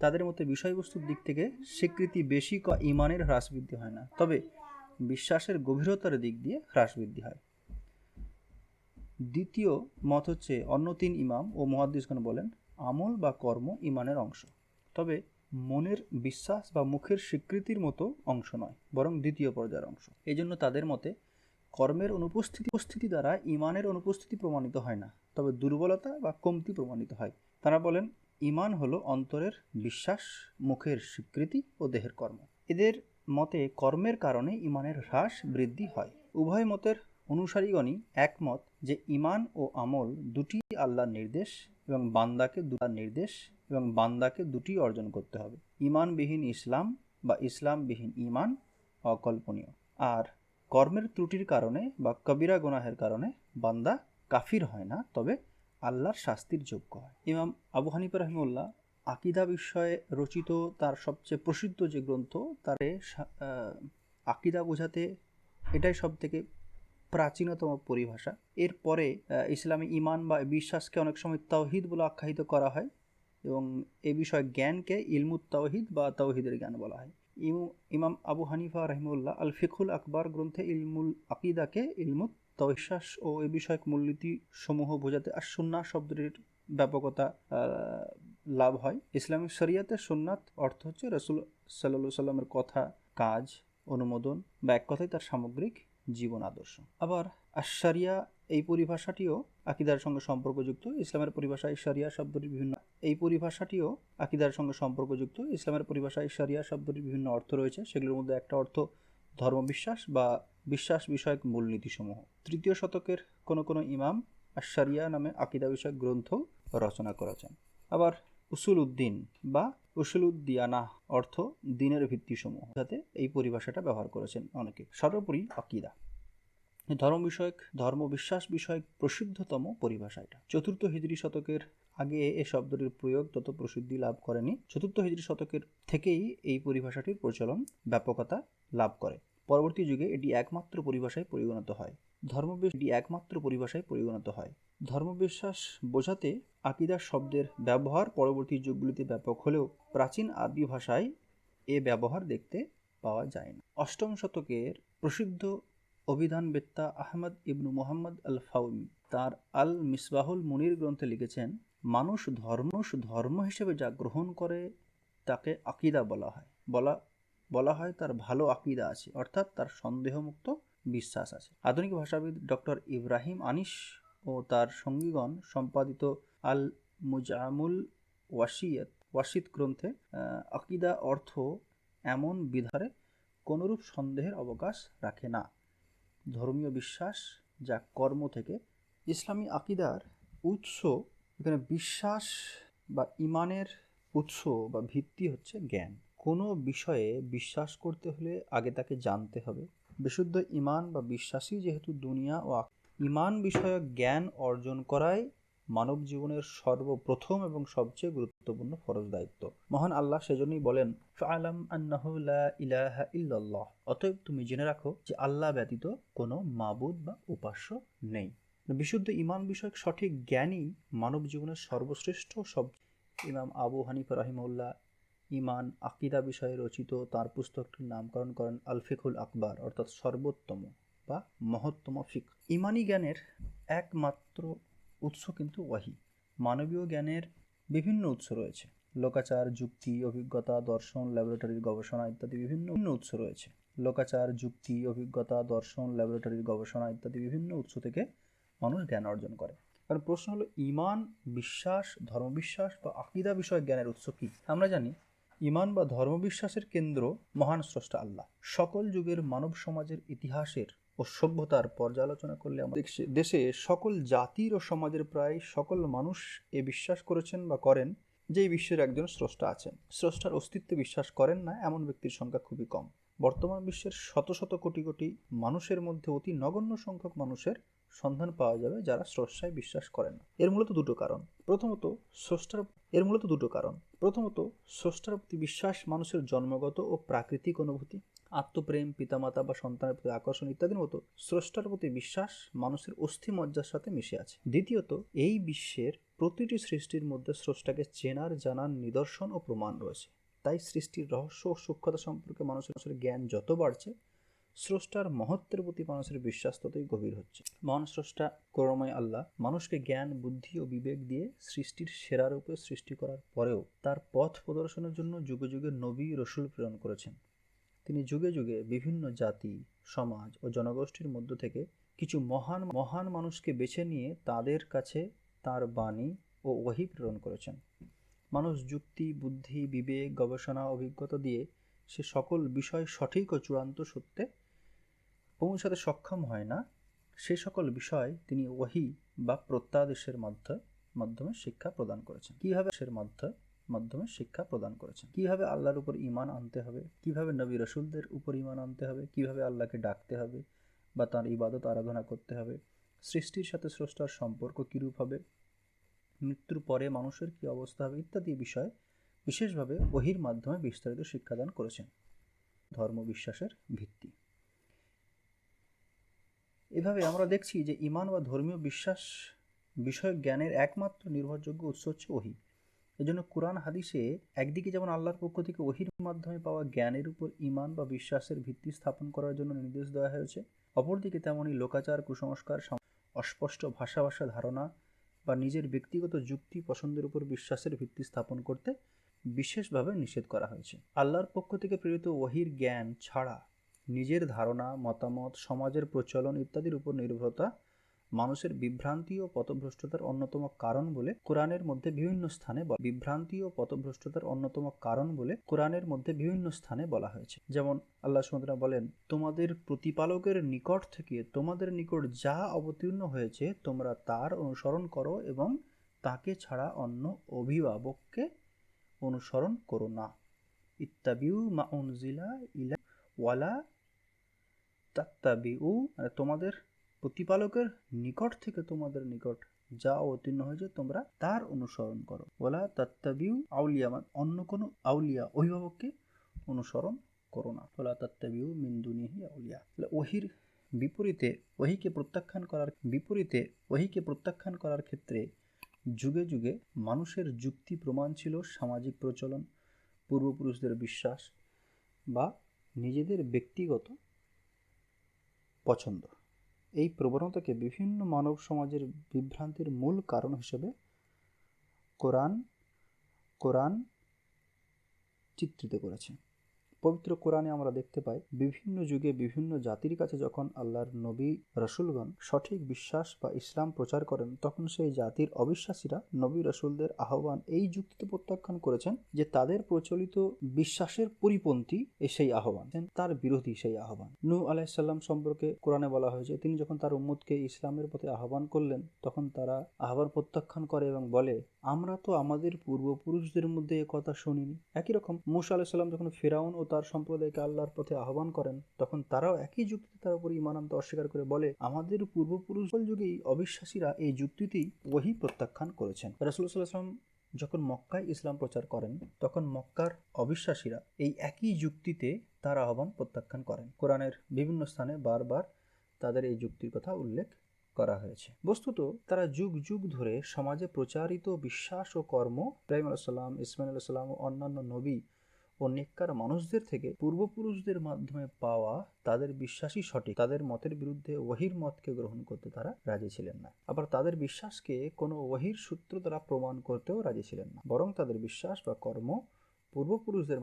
তাদের মতে বিষয়বস্তুর দিক থেকে স্বীকৃতি বেশি ঈমানের হ্রাস বৃদ্ধি হয় না, তবে বিশ্বাসের গভীরতার দিক দিয়ে হ্রাস বৃদ্ধি হয়। দ্বিতীয় মত হচ্ছে অন্য তিন ইমাম ও মুহাদ্দিসগণ বলেন আমল বা কর্ম ঈমানের অংশ, তবে মনের বিশ্বাস বা মুখের স্বীকৃতির মতো অংশ নয়, বরং দ্বিতীয় পর্যায়ের অংশ। এই জন্য তাদের মতে কর্মের অনুপস্থিতি দ্বারা ঈমানের অনুপস্থিতি প্রমাণিত হয় না, তবে দুর্বলতা বা কমতি প্রমাণিত হয়। তারা বলেন ঈমান হলো অন্তরের বিশ্বাস, মুখের স্বীকৃতি ও দেহের কর্ম। এদের মতে কর্মের কারণে ঈমানের হ্রাস বৃদ্ধি হয়। উভয় মতের অনুসারীগণই একমত যে ঈমান ও আমল দুটি আল্লাহর নির্দেশ এবং বান্দাকে দুটি অর্জন করতে হবে। ঈমানবিহীন ইসলাম বা ইসলামবিহীন ঈমান অকল্পনীয়। আর কর্মের ত্রুটির কারণে বা কবিরা গুনাহের কারণে বান্দা কাফির হয় না, তবে আল্লাহর শাস্তির যোগ্য হয়। ইমাম আবু হানিফা রাহিমাহুল্লাহ আকীদা বিষয়ে রচিত তার সবচেয়ে প্রসিদ্ধ যে গ্রন্থ, তার আকীদা বোঝাতে এটাই সব থেকে প্রাচীনতম পরিভাষা। এরপরে ইসলামে ঈমান বা বিশ্বাসকে অনেক সময় তাওহীদ বলে আখ্যায়িত করা হয় এবং এ বিষয়ে জ্ঞানকে ইলমুত তাওহীদ বা তাওহীদের জ্ঞান বলা হয়। ইমাম আবু হানিফা রাহিমাহুল্লাহ আল ফিকহুল আকবার গ্রন্থে ইলমুল আকীদাকে ইলমুত তাওহীদ ও এ বিষয়ক মূলনীতি সমূহ বোঝাতে আর সুন্নাহ শব্দটির ব্যাপকতা লাভ হয়। ইসলামিক শরিয়াতে সুন্নাত অর্থ হচ্ছে রাসূল সাল্লাল্লাহু আলাইহি সাল্লামের কথা, কাজ, অনুমোদন বা এক কথায় তার সামগ্রিক জীবন আদর্শ। আবার আশ-শারিয়া এই পরিভাষাটিও আকিদার সঙ্গে সম্পর্কযুক্ত। ইসলামের পরিভাষায় শরিয়া শব্দটির বিভিন্ন, এই পরিভাষাটিও আকিদার সঙ্গে সম্পর্কযুক্ত। ইসলামের পরিভাষায় শরিয়া শব্দটির বিভিন্ন অর্থ রয়েছে, সেগুলোর মধ্যে একটা অর্থ ধর্মবিশ্বাস বা বিশ্বাস বিষয়ক মূলনীতিসমূহ। তৃতীয় শতকের কোনো ইমাম আশ-শরিয়া নামে আকিদা বিষয়ক গ্রন্থ রচনা করেছেন। আবার উসুল উদ্দিন বা উসুলুদ্দিয়ানা অর্থ দিনের ভিত্তিসমূহ, যাতে এই পরিভাষাটা ব্যবহার করেছেন অনেকে। সর্বোপরি আকিদা ধর্মবিশ্বাস বিষয়ক প্রসিদ্ধতম পরিভাষা এটা। চতুর্থ হিজরি শতকের আগে এ শব্দটির প্রয়োগ তত প্রসিদ্ধি লাভ করেনি। চতুর্থ হিজরি শতকের থেকেই এই পরিভাষাটির প্রচলন ব্যাপকতা লাভ করে। পরবর্তী যুগে এটি একমাত্র পরিভাষায় পরিগণিত হয়। ধর্মবিশ্বাস বোঝাতে আকিদা শব্দের ব্যবহার পরবর্তী যুগগুলিতে ব্যাপক হলেও প্রাচীন আরবি ভাষায় এ ব্যবহার দেখতে পাওয়া যায় না। অষ্টম শতকের প্রসিদ্ধ অভিধানবেত্তা আহমদ ইবনু মুহাম্মদ আল ফাউমি তার আল মিসবাহুল মুনির গ্রন্থে লিখেছেন, মানুষ ধর্ম হিসেবে যা গ্রহণ করে তাকে আকিদা বলা হয় তার ভালো আকিদা আছে, অর্থাৎ তার সন্দেহমুক্ত বিশ্বাস আছে। আধুনিক ভাষাবিদ ডক্টর ইব্রাহিম আনিস ও তার সঙ্গীগণ সম্পাদিত আল মুজামুল ওয়াসিত গ্রন্থে আকিদা অর্থ এমন বিধারে কোনরূপ সন্দেহের অবকাশ রাখে না। ধর্মীয় বিশ্বাস যা কর্ম থেকে। ইসলামী আকিদার উৎস, এখানে বিশ্বাস বা ইমানের উৎস বা ভিত্তি হচ্ছে জ্ঞান। কোনো বিষয়ে বিশ্বাস করতে হলে আগে তাকে জানতে হবে। বিশুদ্ধ ইমান বা বিশ্বাসই যেহেতু দুনিয়া ও ইমান বিষয়ক জ্ঞান অর্জন করাই মানব জীবনের সর্বপ্রথম এবং সবচেয়ে গুরুত্বপূর্ণ ফরজ দায়িত্ব। মহান আল্লাহ সেজন্যই বলেন, ফাআলাম আন্নাহু লা ইলাহা ইল্লাল্লাহ, অতএব তুমি জেনে রাখো যে আল্লাহ ব্যতীত কোনো মাবুদ বা উপাস্য নেই। বিশুদ্ধ ইমান বিষয়ক সঠিক জ্ঞানই মানব জীবনের সর্বশ্রেষ্ঠ ইমাম আবু হানিফা রাহিমাহুল্লাহ ইমান আকিদা বিষয়ে রচিত তার পুস্তকটির নামকরণ করেন আল ফিকহুল আকবার, অর্থাৎ সর্বোত্তম বা মহত্তম ফিকহ। ইমানি জ্ঞানের একমাত্র উৎস কিন্তু ওয়াহি। মানবীয় জ্ঞানের বিভিন্ন উৎস রয়েছে। লোকাচার, যুক্তি, অভিজ্ঞতা, দর্শন, ল্যাবরেটরির গবেষণা ইত্যাদি বিভিন্ন উৎস থেকে মানুষ জ্ঞান অর্জন করে। কারণ প্রশ্ন হলো, ইমান, বিশ্বাস, ধর্মবিশ্বাস বা আকিদা বিষয়ক জ্ঞানের উৎস কি? আমরা জানি ইমান বা ধর্মবিশ্বাসের কেন্দ্র মহান স্রষ্টা আল্লাহ। সকল যুগের মানব সমাজের ইতিহাসের ও সভ্যতার পর্যালোচনা করলে আমাদের দেশে সকল জাতির ও সমাজের প্রায় সকল মানুষ এ বিশ্বাস করেছেন বা করেন যে এই বিশ্বের একজন স্রষ্টা আছেন। স্রষ্টার অস্তিত্বে বিশ্বাস করেন না এমন ব্যক্তির সংখ্যা খুবই কম। বর্তমান বিশ্বের শত শত কোটি কোটি মানুষের মধ্যে অতি নগণ্য সংখ্যক মানুষের সন্ধান পাওয়া যাবে যারা স্রষ্টায় বিশ্বাস করেন না। এর মূলত দুটো কারণ। প্রথমত, স্রষ্টার প্রতি বিশ্বাস মানুষের জন্মগত ও প্রাকৃতিক অনুভূতি, আত্মপ্রেম, পিতামাতা বা সন্তানের প্রতি আকর্ষণ ইত্যাদির মতো স্রষ্টার প্রতি বিশ্বাস মানুষের অস্থিমজ্জার সাথে মিশে আছে। দ্বিতীয়ত, এই বিশ্বের প্রতিটি সৃষ্টির মধ্যে স্রষ্টাকে চেনার জানার নিদর্শন ও প্রমাণ রয়েছে। তাই সৃষ্টির রহস্য ও সূক্ষ্মতা সম্পর্কে মানুষের জ্ঞান যত বাড়ছে, স্রষ্টার মহত্বের প্রতি মানুষের বিশ্বাস ততই গভীর হচ্ছে। মহান স্রষ্টা করুণাময় আল্লাহ মানুষকে জ্ঞান, বুদ্ধি ও বিবেক দিয়ে সৃষ্টির সেরা রূপে সৃষ্টি করার পরেও তার পথ প্রদর্শনের জন্য যুগে যুগে নবী রসুল প্রেরণ করেছেন। তিনি যুগে যুগে বিভিন্ন জাতি, সমাজ ও জনগোষ্ঠীর মধ্য থেকে কিছু মহান মানুষকে বেছে নিয়ে তাদের কাছে তার বাণী ও ওহী প্রেরণ করেছেন। মানুষ যুক্তি, বুদ্ধি, বিবেক, গবেষণা, অভিজ্ঞতা দিয়ে সে সকল বিষয় সঠিক ও চূড়ান্ত সত্যে পৌঁছাতে সক্ষম হয় না। সে সকল বিষয় তিনি ওহী বা প্রত্যাদেশের মাধ্যমে শিক্ষা প্রদান করেছেন। কিভাবে আল্লাহর উপর ঈমান আনতে হবে, কিভাবে নবী রাসূলদের উপর ঈমান আনতে হবে, কিভাবে আল্লাহকে ডাকতে হবে বা তার ইবাদত আরাধনা করতে হবে, সৃষ্টির সাথে স্রষ্টার সম্পর্ক কিরূপ হবে, মৃত্যুর পরে মানুষের কি অবস্থা হবে ইত্যাদি বিষয় বিশেষভাবে ওহীর মাধ্যমে বিস্তারিত শিক্ষাদান করেছেন। ধর্মবিশ্বাসের ভিত্তি। এভাবে আমরা দেখছি যে ঈমান বা ধর্মীয় বিশ্বাস বিষয়ক জ্ঞানের একমাত্র নির্ভরযোগ্য উৎস হচ্ছে ওহী। এজন্য কুরআন হাদিসে একদিকে যেমন আল্লাহর পক্ষ থেকে ওহীর মাধ্যমে পাওয়া জ্ঞানের উপর ঈমান বা বিশ্বাসের ভিত্তি স্থাপন করার জন্য নির্দেশ দেওয়া হয়েছে, অপরদিকে তেমনি লোকাচার, কুসংস্কার, অস্পষ্ট ভাষা ধারণা বা নিজের ব্যক্তিগত যুক্তি পছন্দের উপর বিশ্বাসের ভিত্তি স্থাপন করতে বিশেষভাবে নিষেধ করা হয়েছে। আল্লাহর পক্ষ থেকে প্রেরিত ওহীর জ্ঞান ছাড়া নিজের ধারণা, মতামত, সমাজের প্রচলন ইত্যাদির উপর নির্ভরতা মানুষের বিভ্রান্তি ও পথভ্রষ্টতার অন্যতম কারণ বলে কোরআনের মধ্যে বিভিন্ন স্থানে বিভ্রান্তি ও পথভ্রষ্টতার অন্যতম কারণ বলে কোরআনের মধ্যে বিভিন্ন স্থানে বলা হয়েছে। যেমন আল্লাহ সুবহানাহু ওয়া তাআলা বলেন, তোমাদের প্রতিপালকের নিকট থেকে তোমাদের নিকট যা অবতীর্ণ হয়েছে তোমরা তার অনুসরণ করো এবং তাকে ছাড়া অন্য অভিভাবককে অনুসরণ করো না। ইত্তাবিউ মা উনজিলা ইলা ওয়ালা তাত্তাবিউ, মানে তোমাদের প্রতিপালকের নিকট থেকে তোমাদের নিকট যা অবতীর্ণ হয়েছে তোমরা তার অনুসরণ করো। ওয়ালা তাত্তাবিউ আউলিয়া, মানে অন্য কোনো আউলিয়া অভিভাবককে অনুসরণ করো না। ওয়ালা তাত্তাবিউ মিন দুনিহি আউলিয়া। ওহির বিপরীতে ওহিকে প্রত্যাখ্যান করার ক্ষেত্রে যুগে যুগে মানুষের যুক্তি প্রমাণ ছিল সামাজিক প্রচলন, পূর্বপুরুষদের বিশ্বাস বা নিজেদের ব্যক্তিগত পছন্দ। এই প্রবণতাকে বিভিন্ন মানব সমাজের বিভ্রান্তির মূল কারণ হিসেবে কোরআন চিত্রিত করেছে। পবিত্র কোরআনে আমরা দেখতে পাই, বিভিন্ন যুগে বিভিন্ন জাতির কাছে যখন আল্লাহর নবী রাসূলগণ সঠিক বিশ্বাস বা ইসলাম প্রচার করেন, তখন সেই জাতির অবিশ্বাসীরা নবী রাসূলদের আহ্বান এই যুক্তিতে প্রত্যাখ্যান করেছেন যে তাদের প্রচলিত বিশ্বাসের পরিপন্থী সেই আহ্বান, তার বিরোধী সেই আহ্বান। নূহ আলাইহিস সালাম সম্পর্কে কোরআনে বলা হয়েছে, তিনি যখন তার উম্মতকে ইসলামের পথে আহ্বান করলেন তখন তারা আহ্বান প্রত্যাখ্যান করে এবং বলে, আমরা তো আমাদের পূর্বপুরুষদের মধ্যে একথা শুনিনি। একই রকম মূসা আলাইহিস সালাম যখন ফিরআউন ও তার সম্প্রদায়কে আল্লাহর পথে আহ্বান করেন, তখন তারাও একই যুক্তিতে তার উপর ঈমান আনতে অস্বীকার করে বলে, আমাদের পূর্বপুরুষ যুগেই অবিশ্বাসীরা এই যুক্তিতেই ওহী প্রত্যাখ্যান করেছেন। রাসূলুল্লাহ সাল্লাল্লাহু আলাইহি ওয়াসাল্লাম যখন মক্কায় ইসলাম প্রচার করেন, তখন মক্কার অবিশ্বাসীরা এই একই যুক্তিতে তার আহ্বান প্রত্যাখ্যান করেন। কোরআনের বিভিন্ন স্থানে বারবার তাদের এই যুক্তির কথা উল্লেখ করা হয়েছে। বস্তুত তারা যুগ যুগ ধরে সমাজে প্রচারিত বিশ্বাস ও কর্ম, ইব্রাহিম আলাইহিস সালাম, ইসমাঈল আলাইহিস সালাম ও অন্যান্য নবী ও নেককার মানুষদের থেকে পূর্বপুরুষদের মাধ্যমে পাওয়া তাদের বিশ্বাসই সঠিক, তাদের মতের বিরুদ্ধে ওহীর মতকে গ্রহণ করতে তারা রাজি ছিলেন না। আবার তাদের বিশ্বাসকে কোনো ওহীর সূত্র দ্বারা প্রমাণ করতেও রাজি ছিলেন না, বরং তাদের বিশ্বাস বা কর্ম পূর্বপুরুষদের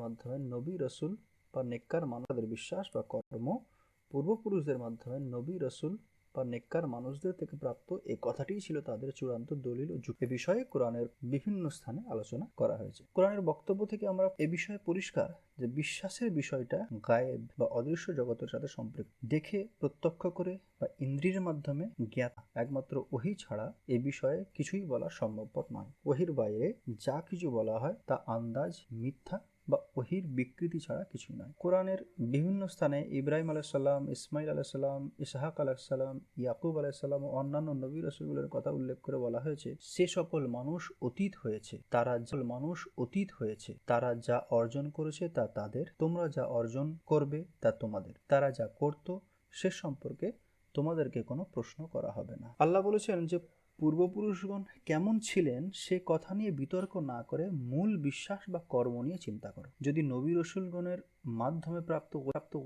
মাধ্যমে নবী রাসূল বা নেককার মানুষদের থেকে প্রাপ্ত এই কথাটিই ছিল তাদের চূড়ান্ত দলিল ও যুক্তি। এ বিষয়ে কোরআনের বিভিন্ন স্থানে আলোচনা করা হয়েছে। কোরআনের বক্তব্য থেকে আমরা এ বিষয়ে পরিষ্কার যে বিশ্বাসের বিষয়টা গায়েব বা অদৃশ্য জগতের সাথে সম্পৃক্ত। দেখে, প্রত্যক্ষ করে বা ইন্দ্রিয়ের মাধ্যমে জ্ঞাত একমাত্র ওহী ছাড়া এ বিষয়ে কিছুই বলা সম্ভবপর নয়। ওহীর বাইরে যা কিছু বলা হয় তা আন্দাজ, মিথ্যা বা ওহীর বিকৃতি ছাড়া কিছুই নয়। কোরআনের বিভিন্ন স্থানে ইব্রাহিম আলাইহিস সালাম, ইসমাঈল আলাইহিস সালাম, ইসহাক আলাইহিস সালাম, ইয়াকুব আলাইহিস সালাম ও অন্যান্য নবী রাসূলদের কথা উল্লেখ করে বলা হয়েছে, সে সকল মানুষ অতীত হয়েছে, তারা যা অর্জন করেছে তা তাদের, তোমরা যা অর্জন করবে তা তোমাদের, তারা যা করত সে সম্পর্কে তোমাদেরকে কোনো প্রশ্ন করা হবে না। আল্লাহ বলেছেন যে পূর্বপুরুষগণ কেমন ছিলেন সে কথা নিয়ে বিতর্ক না করে মূল বিশ্বাস বা কর্ম নিয়ে চিন্তা করো। যদি নবী রাসূলগণের মাধ্যমে প্রাপ্ত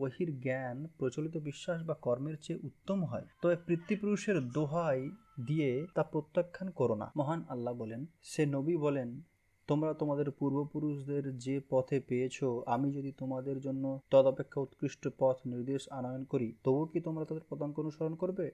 ওহীর জ্ঞান প্রচলিত বিশ্বাস বা কর্মের চেয়ে উত্তম হয়, তবে পিতৃপুরুষের দোহাই দিয়ে তা প্রত্যাখ্যান করো না। মহান আল্লাহ বলেন, সে নবী বলেন, তোমরা তোমাদের পূর্বপুরুষদের যে পথে পেয়েছো, আমি যদি তোমাদের জন্য তদপেক্ষা উৎকৃষ্ট পথ নির্দেশ আনয়ন করি, তবু কি তোমরা তাদের পদাঙ্ক অনুসরণ করবে?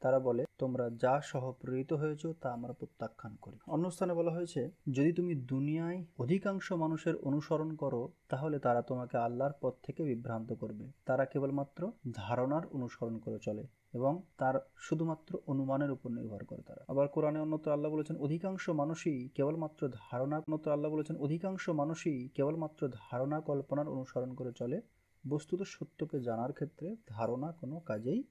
তারা বলে, তোমরা যা সহ প্রেরিত হয়েছ তা আমরা প্রত্যাখ্যান করি। অন্য স্থানে বলা হয়েছে, যদি তুমি দুনিয়ায় অধিকাংশ মানুষের অনুসরণ করো তাহলে তারা তোমাকে আল্লাহর পথ থেকে বিভ্রান্ত করবে। তারা কেবলমাত্র ধারণার অনুসরণ করে চলে এবং তার শুধুমাত্র অনুমানের উপর নির্ভর করে তারা। আবার কোরআনে অন্যত্র আল্লাহ বলেছেন, অধিকাংশ মানুষই কেবলমাত্র ধারণা কল্পনার অনুসরণ করে চলে। বস্তুত সত্যকে জানার ক্ষেত্রে ধারণা কোনো কাজেই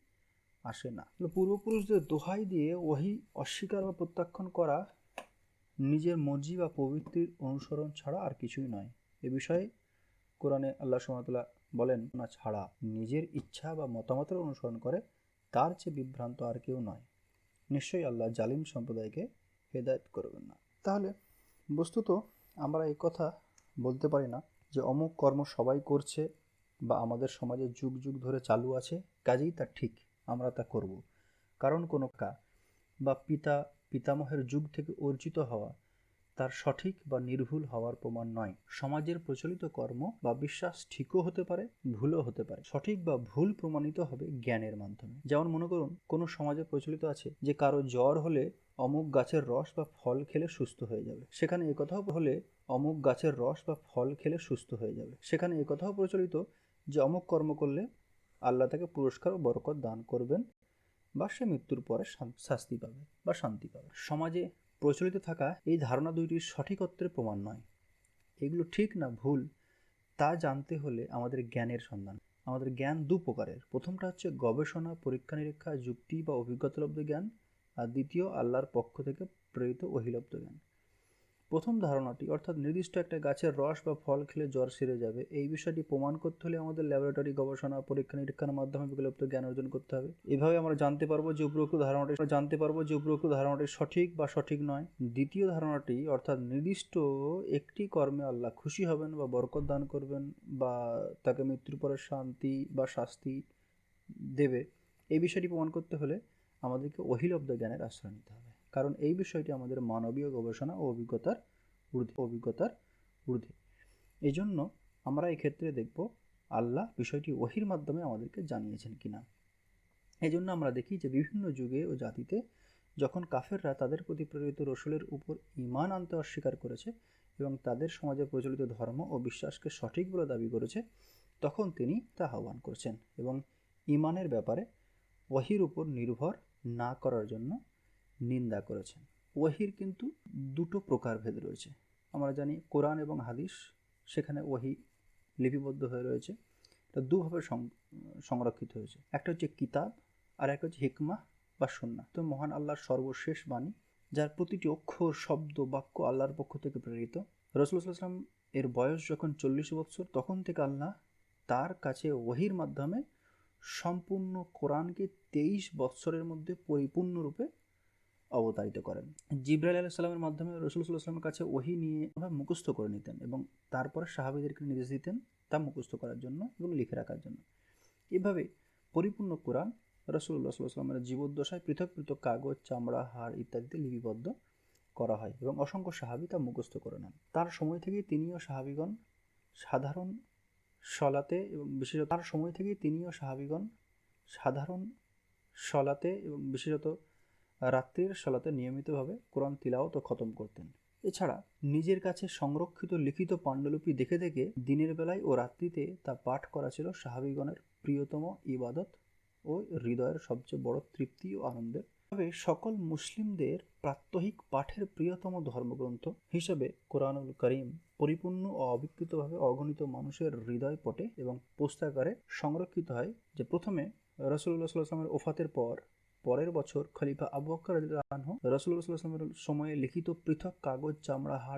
আসে না। পূর্বপুরুষদের দোহাই দিয়ে ওহী অস্বীকার বা প্রত্যাখ্যান করা নিজের মর্জি বা প্রবৃত্তির অনুসরণ ছাড়া আর কিছুই নয়। এ বিষয়ে কোরআনে আল্লাহ সুবহানাহু ওয়া তাআলা বলেন, না ছাড়া নিজের ইচ্ছা বা মতামতের অনুসরণ করে তার চেয়ে বিভ্রান্ত আর কেউ নয়। নিশ্চয়ই আল্লাহ জালিম সম্প্রদায়কে হেদায়েত করবেন না। তাহলে বস্তুত আমরা এই কথা বলতে পারি না যে অমুক কর্ম সবাই করছে বা আমাদের সমাজে যুগ যুগ ধরে চালু আছে, কাজেই তা ঠিক, আমরা তা করব। কারণ কোনো বা পিতামহের যুগ থেকে অর্জিত হওয়া তার সঠিক বা নির্ভুল হওয়ার প্রমাণ নয়। সমাজের প্রচলিত কর্ম বা বিশ্বাস ঠিকও হতে পারে, ভুলও হতে পারে। সঠিক বা ভুল প্রমাণিত হবে জ্ঞানের মাধ্যমে। যেমন মনে করুন, কোনো সমাজে প্রচলিত আছে যে কারো জ্বর হলে অমুক গাছের রস বা ফল খেলে সুস্থ হয়ে যাবে। সেখানে একথাও হলে অমুক গাছের রস বা ফল খেলে সুস্থ হয়ে যাবে। সেখানে একথাও প্রচলিত যে অমুক কর্ম করলে আল্লাহ তাকে পুরস্কার ও বরকত দান করবেন বা সে মৃত্যুর পরে শাস্তি পাবে বা শান্তি পাবে। সমাজে প্রচলিত থাকা এই ধারণা দুইটির সঠিকত্বের প্রমাণ নয়। এগুলো ঠিক না ভুল তা জানতে হলে আমাদের জ্ঞানের সন্ধান। আমাদের জ্ঞান দু প্রকারের। প্রথমটা হচ্ছে গবেষণা, পরীক্ষা নিরীক্ষা, যুক্তি বা অভিজ্ঞতালব্ধ জ্ঞান, আর দ্বিতীয় আল্লাহর পক্ষ থেকে প্রেরিত ওহীলব্ধ জ্ঞান। প্রথম ধারণাটি অর্থাৎ নির্দিষ্ট একটা গাছের রস বা ফল খেলে জ্বর সেরে যাবে, এই বিষয়টি প্রমাণ করতে হলে আমাদের ল্যাবরেটরি গবেষণা, পরীক্ষা নিরীক্ষার মাধ্যমে বিকল্প জ্ঞান অর্জন করতে হবে। এভাবে আমরা জানতে পারবো যে উপরোক্ত ধারণাটি সঠিক বা সঠিক নয়। দ্বিতীয় ধারণাটি অর্থাৎ নির্দিষ্ট একটি কর্মে আল্লাহ খুশি হবেন বা বরকত দান করবেন বা তাকে মৃত্যুর পরে শান্তি বা শাস্তি দেবে, এই বিষয়টি প্রমাণ করতে হলে আমাদেরকে ওহীলব্ধ জ্ঞানের আশ্রয় নিতে হবে, কারণ এই বিষয়টি আমাদের মানবীয় গবেষণা ও অভিজ্ঞতার ঊর্ধ্বে। এই জন্য আমরা এক্ষেত্রে দেখব আল্লাহ বিষয়টি ওহীর মাধ্যমে আমাদেরকে জানিয়েছেন কিনা। এই জন্য আমরা দেখি যে বিভিন্ন যুগে ও জাতিতে যখন কাফেররা তাদের প্রতি প্রেরিত রসুলের উপর ঈমান আনতে অস্বীকার করেছে এবং তাদের সমাজে প্রচলিত ধর্ম ও বিশ্বাসকে সঠিক বলে দাবি করেছে, তখন তিনি তা আহ্বান করছেন এবং ঈমানের ব্যাপারে ওহীর উপর নির্ভর না করার জন্য নিন্দা করেছেন। ওহীর কিন্তু দুটো প্রকারভেদ রয়েছে। আমরা জানি কোরআন এবং হাদিস, সেখানে ওহী লিপিবদ্ধ হয়ে রয়েছে। এটা দুভাবে সংরক্ষিত হয়েছে। একটা হচ্ছে কিতাব আর একটা হচ্ছে হিকমাহ বা সুন্নাহ। তো মহান আল্লাহর সর্বশেষ বাণী, যার প্রতিটি অক্ষর, শব্দ, বাক্য আল্লাহর পক্ষ থেকে প্রেরিত। রাসূলুল্লাহ সাল্লাল্লাহু আলাইহি ওয়াসাল্লাম এর বয়স যখন 40 বছর, তখন থেকে আল্লাহ তার কাছে ওহীর মাধ্যমে সম্পূর্ণ কোরআনকে 23 বৎসরের মধ্যে পরিপূর্ণরূপে অবতারিত করেন। জিবরাইল আলাইহিস সালামের মাধ্যমে রাসূল সাল্লাল্লাহু আলাইহি ওয়াসাল্লামের কাছে ওহী নিয়ে মুখস্থ করে নিতেন এবং তারপরে সাহাবীদেরকে নির্দেশ দিতেন তা মুখস্থ করার জন্য এবং লিখে রাখার জন্য। এভাবে পরিপূর্ণ কোরআন রাসূলুল্লাহ সাল্লাল্লাহু আলাইহি ওয়াসাল্লামের জীবদ্দশায় পৃথক পৃথক কাগজ, চামড়া, হাড় ইত্যাদিতে লিপিবদ্ধ করা হয় এবং অসংখ্য সাহাবী তা মুখস্থ করে নেন। তার সময় থেকেই তিনি ও সাহাবীগণ সাধারণ সলাতে এবং বিশেষত রাত্রির সলাতে নিয়মিতভাবে কোরআন তিলাওয়াত ও খতম করতেন। এছাড়া নিজের কাছে সংরক্ষিত লিখিত পাণ্ডুলিপি দেখে দেখে দিনের বেলায় ও রাত্রিতে তা পাঠ করা ছিল সাহাবীগণের প্রিয়তম ইবাদত ও হৃদয়ের সবচেয়ে বড় তৃপ্তি ও আনন্দের। তবে সকল মুসলিমদের প্রাত্যহিক পাঠের প্রিয়তম ধর্মগ্রন্থ হিসেবে কোরআনুল কারীম পরিপূর্ণ ও অবিকৃতভাবে অগণিত মানুষের হৃদয় পটে এবং পুস্তাকারে সংরক্ষিত হয়। যে প্রথমে রাসূলুল্লাহ সাল্লাল্লাহু আলাইহি ওয়াসাল্লামের ওফাতের পরের বছর খলিফা আবু বকর রাদিয়াল্লাহু আনহু রাসূলুল্লাহ সাল্লাল্লাহু আলাইহি ওয়াসাল্লামের সময়ে লিখিত পৃথক কাগজ, চামড়া, হাড়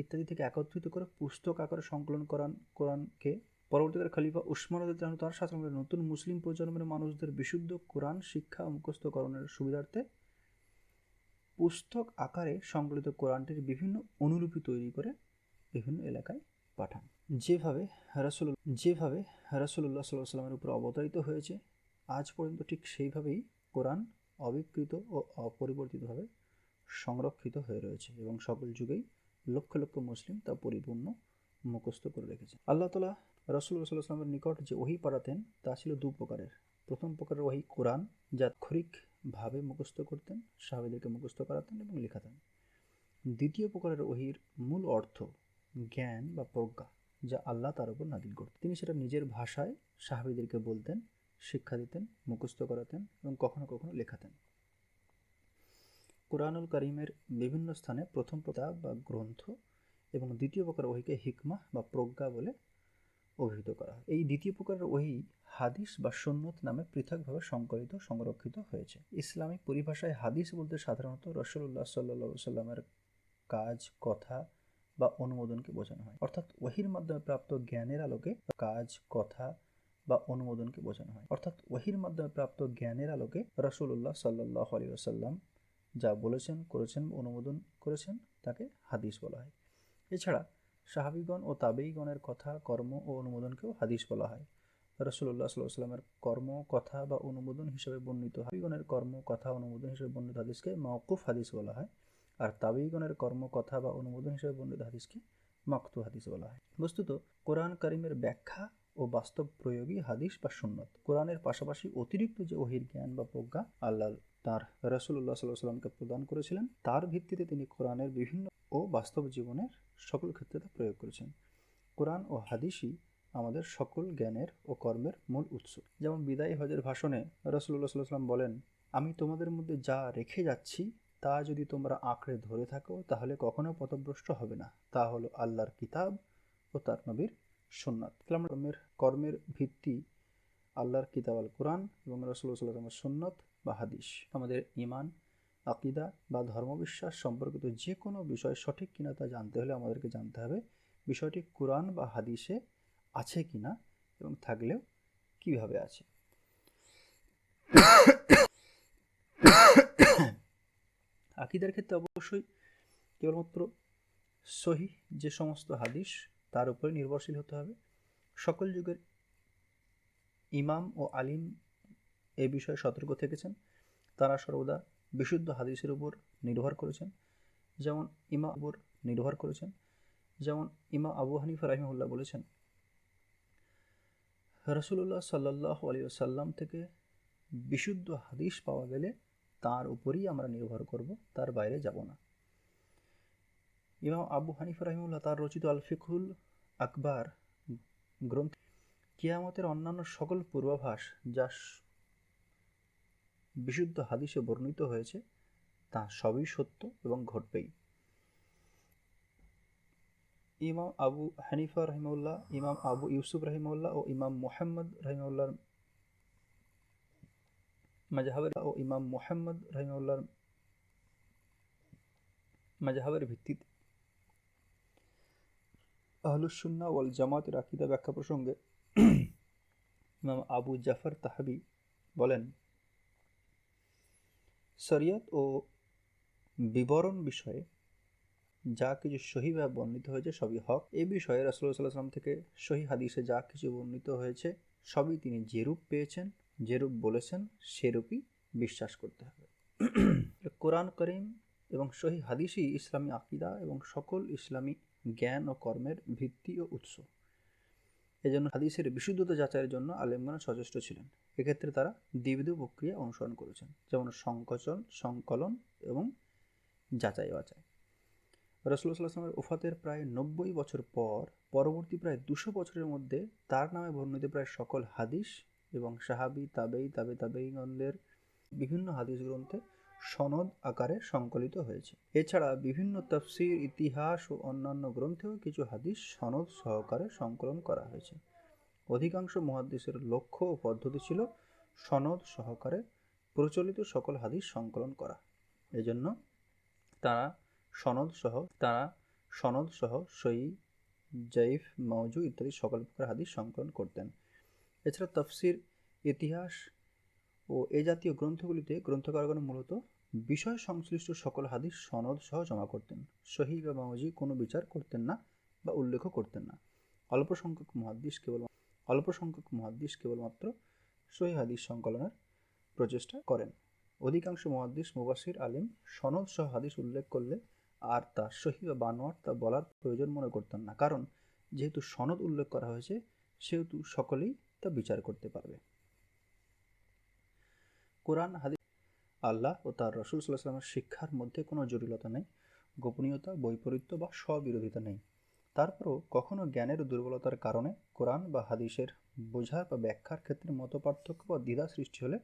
ইত্যাদি থেকে একত্রিত করে পুস্তক আকারে সংকলন করান কোরআনকে। পরবর্তীকালে খলিফা উসমান রাদিয়াল্লাহু আনহু তার শাসনামলে নতুন মুসলিম প্রজন্মের মানুষদের বিশুদ্ধ কোরআন শিক্ষা ও মুখস্থকরণের সুবিধার্থে পুস্তক আকারে সংকলিত কোরআনটির বিভিন্ন অনুলিপি তৈরি করে বিভিন্ন এলাকায় পাঠান। যেভাবে রাসূলুল্লাহ সাল্লাল্লাহু আলাইহি ওয়াসাল্লামের উপর অবতারিত হয়েছে, আজ পর্যন্ত ঠিক সেইভাবেই কোরআন অবিকৃত ও অপরিবর্তিতভাবে সংরক্ষিত হয়ে রয়েছে এবং সকল যুগেই লক্ষ লক্ষ মুসলিম তা পরিপূর্ণ মুখস্থ করে রেখেছে। আল্লাহ তাআলা রাসূলুল্লাহ সাল্লাল্লাহু আলাইহি ওয়াসাল্লামের নিকট যে ওহী পাঠাতেন তা ছিল দু প্রকারের। প্রথম প্রকারের ওহী কোরআন, যা আক্ষরিকভাবে মুখস্থ করতেন, সাহাবীদেরকে মুখস্থ করাতেন এবং লেখাতেন। দ্বিতীয় প্রকারের ওহীর মূল অর্থ জ্ঞান বা প্রজ্ঞা, যা আল্লাহ তার উপর নাযিল করতেন। তিনি সেটা নিজের ভাষায় সাহাবীদেরকে বলতেন, শিক্ষা দিতেন, মুখস্থ করাতেন এবং কখনো কখনো লেখাতেন। কোরআনুল কারীমের বিভিন্ন স্থানে প্রথম কিতাব বা গ্রন্থ এবং দ্বিতীয় প্রকার ওহীকে হিকমাহ বা প্রজ্ঞা বলে অভিহিত করা হয়। এই দ্বিতীয় প্রকারের ওহী হাদিস বা সুন্নত নামে পৃথকভাবে সংরক্ষিত হয়েছে। ইসলামিক পরিভাষায় হাদিস বলতে সাধারণত রাসূলুল্লাহ সাল্লাল্লাহু আলাইহি ওয়াসাল্লামের কাজ, কথা বা অনুমোদনকে বোঝানো হয়। অর্থাৎ ওহীর মাধ্যমে প্রাপ্ত জ্ঞানের আলোকে রাসূলুল্লাহ সাল্লাল্লাহু আলাইহি ওয়াসাল্লাম যা বলেছেন, করেছেন, অনুমোদন করেছেন তাকে হাদিস বলা হয়। এছাড়া সাহাবীগণ ও তাবেঈগণের কথা, কর্ম ও অনুমোদনকেও হাদিস বলা হয়। রাসূলুল্লাহ সাল্লাল্লাহু আলাইহি ওয়াসাল্লামের কর্ম, কথা বা অনুমোদন হিসেবে বর্ণিত সাহাবীগণের কর্ম, কথা, অনুমোদন হিসেবে বর্ণিত হাদিসকে মাওকুফ হাদিস বলা হয়। আর তাবেঈগণের কর্ম, কথা বা অনুমোদন হিসেবে বর্ণিত হাদিসকে মাকতু হাদিস বলা হয়। বস্তুত কোরআন কারিমের ব্যাখ্যা ও বাস্তব প্রয়োগী হাদিস বা সুন্নত। কোরআনের পাশাপাশি অতিরিক্ত যে ওহীর জ্ঞান বা প্রজ্ঞা আল্লাহ তার রাসূলুল্লাহ সাল্লাল্লাহু আলাইহি ওয়াসাল্লামকে প্রদান করেছিলেন, তার ভিত্তিতে তিনি কোরআনের বিভিন্ন ও বাস্তব জীবনের সকল ক্ষেত্রে তা প্রয়োগ করেছেন। কোরআন ও হাদিসই আমাদের সকল জ্ঞানের ও কর্মের মূল উৎস। যেমন বিদায়ী হজের ভাষণে রাসূলুল্লাহ সাল্লাল্লাহু আলাইহি ওয়াসাল্লাম বলেন, আমি তোমাদের মধ্যে যা রেখে যাচ্ছি তা যদি তোমরা আঁকড়ে ধরে থাকো তাহলে কখনো পথভ্রষ্ট হবে না। তা হলো আল্লাহর কিতাব ও তার নবীর সুন্নাত। কর্মের ভিত্তি আল্লাহর কিতাব আল কোরআন এবং রাসূলুল্লাহ সাল্লাল্লাহু আলাইহি ওয়াসাল্লামের সুন্নত বা হাদিস। আমাদের ঈমান, আকীদা বা ধর্মবিশ্বাস সম্পর্কিত যে কোনো বিষয় সঠিক কিনা তা জানতে হলে আমাদেরকে জানতে হবে বিষয়টি কোরআন বা হাদিসে আছে কিনা এবং থাকলেও কিভাবে আছে। আকীদার ক্ষেত্রে অবশ্যই কেবলমাত্র সহিহ যে সমস্ত হাদিস তার উপরে নির্ভরশীল হতে হবে। সকল যুগের ইমাম ও আলিম এ বিষয়ে সতর্ক থেকেছেন। তারা সর্বদা বিশুদ্ধ হাদিসের উপর নির্ভর করেছেন। যেমন ইমাম আবু হানিফা রাহিমাহুল্লাহ বলেছেন, রাসূলুল্লাহ সাল্লাল্লাহু আলাইহি ওয়াসাল্লাম থেকে বিশুদ্ধ হাদিস পাওয়া গেলে তার উপরই আমরা নির্ভর করব, তার বাইরে যাব না। ইমাম আবু হানিফা রাহিমাহুল্লাহ তার রচিত আল ফিকহুল আকবার গ্রন্থে কিয়ামতের অন্যান্য সকল পূর্বাভাস যা বিশুদ্ধ হাদিসে বর্ণিত হয়েছে তা সবই সত্য এবং ঘটবেই। ইমাম আবু হানিফা রাহিমাহুল্লাহ, ইমাম আবু ইউসুফ রাহিমাহুল্লাহ ও ইমাম মুহাম্মদ রাহিমাহুল্লাহর মাযহাবের ভিত্তিতে আহলুস সুন্নাহ ওয়াল জামাতের আকীদা ব্যাখ্যা প্রসঙ্গে ইমাম আবু জাফর তাহাবি বলেন, শরিয়ত ও বিবরণ বিষয়ে যা কিছু সহিভাবে বর্ণিত হয়েছে সবই হক। এই বিষয়ে রাসূলুল্লাহ সাল্লাল্লাহু আলাইহি ওয়াসাল্লাম থেকে সহিহ হাদিসে যা কিছু বর্ণিত হয়েছে সবই তিনি যেরূপ পেয়েছেন, যেরূপ বলেছেন সেরূপই বিশ্বাস করতে হবে। কোরআন কারীম এবং সহিহ হাদিসই ইসলামী আকীদা এবং সকল ইসলামী জ্ঞান ও কর্মের ভিত্তি ও উৎস। এজন্য হাদিসের বিশুদ্ধতা যাচাইয়ের জন্য আলেমগণ সচেষ্ট ছিলেন। এক্ষেত্রে তারা দ্বিবিধ প্রক্রিয়া অনুসরণ করেছেন, যেমন সংকোচন, সংকলন এবং যাচাই বাছাই। রাসূলুল্লাহ সাল্লাল্লাহু আলাইহি ওয়াসাল্লামের ওফাতের প্রায় ৯০ বছর পর পরবর্তী প্রায় ২০০ বছরের মধ্যে তার নামে বর্ণিত প্রায় সকল হাদিস এবং সাহাবী, তাবেঈগণদের বিভিন্ন হাদিস গ্রন্থে সনদ আকারে সংকলিত হয়েছে। এছাড়া বিভিন্ন তাফসীর, ইতিহাস ও অন্যান্য গ্রন্থেও কিছু হাদিস সনদ সহকারে সংকলন করা হয়েছে। অধিকাংশ মুহাদ্দিসের লক্ষ্য ও পদ্ধতি ছিল সনদ সহকারে প্রচলিত সকল হাদিস সংকলন করা। এজন্য তারা সনদ সহ সহিহ, জঈফ, মাওজু ইত্যাদি সকল প্রকার হাদিস সংকলন করতেন। এছাড়া তাফসীর, ইতিহাস ও এ জাতীয় গ্রন্থগুলিতে গ্রন্থকারগণ মূলত বিষয় সংশ্লিষ্ট সকল হাদিস সনদ সহ জমা করতেন। সহিহ বা মাওজু কোনো বিচার করতেন না বা উল্লেখ করতেন না। অল্প সংখ্যক মুহাদ্দিস কেবলমাত্র সহিহ হাদিস সংকলনের প্রচেষ্টা করেন। অধিকাংশ মুহাদ্দিস, মুফাসসির, আলিম সনদ সহ হাদিস উল্লেখ করলে আর তা সহিহ বা বানোয়াট তা বলার প্রয়োজন মনে করতেন না, কারণ যেহেতু সনদ উল্লেখ করা হয়েছে সেহেতু সকলেই তা বিচার করতে পারবে। কোরআন, হাদিস, আল্লাহ ও তার রাসূল সাল্লাল্লাহু আলাইহি ওয়াসাল্লামের শিক্ষার মধ্যে কোনো জটিলতা নেই, গোপনীয়তা, বৈপরীত্য বা স্ববিরোধিতা নেই। তারপরও কখনো জ্ঞানের দুর্বলতার কারণে কোরআন বা হাদিসের বোঝার বা ব্যাখ্যার ক্ষেত্রে মতপার্থক্য বা দ্বিধা সৃষ্টি হলে